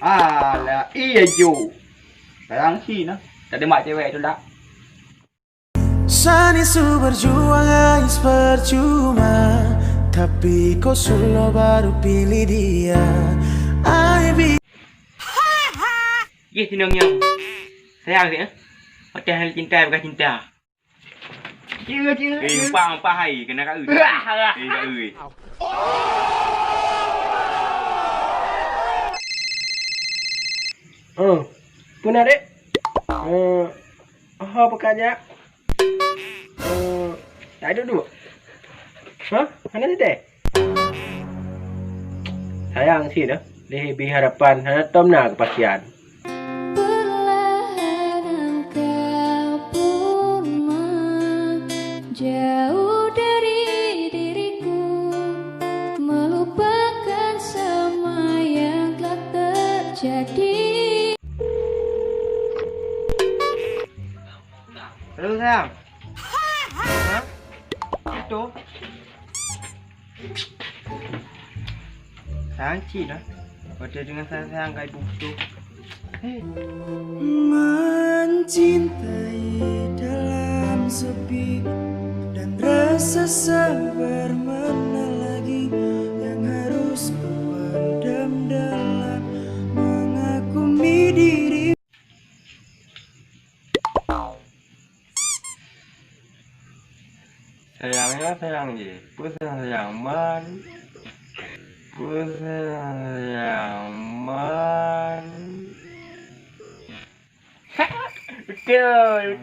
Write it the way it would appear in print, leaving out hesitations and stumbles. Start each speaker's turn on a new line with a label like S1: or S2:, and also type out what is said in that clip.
S1: Alah, iya Ju. Sekarang sih nah. Tak ada mak cewek tu dah.
S2: Sani su berjuang ais percuma, tapi kau selalu baru pilih dia.
S3: Ye senangnya. Sayang dia. Macam hal cinta bukan cinta.
S1: Cia.
S3: Empat hai kena kat ui. Kat ui.
S4: Puna dek. Apa kerja? Tak ada dulu. Hah? Mana tadi? Sayang sih dah. Lebih harapan hana tom nak kepastian.
S5: Perlahan engkau pun menjauh dari diriku, melupakan semua yang telah terjadi.
S3: Halo sayang. Hah? Itu. Sayang cik dah. Pada dengan sayang kat ibu tu.
S2: Mencintai dalam sepi dan rasa sabar mana lagi yang harus ku pendam dalam mengagumi diri.
S3: Sayangnya sayang je. Pun sayang man. Pun sayang man. Betul.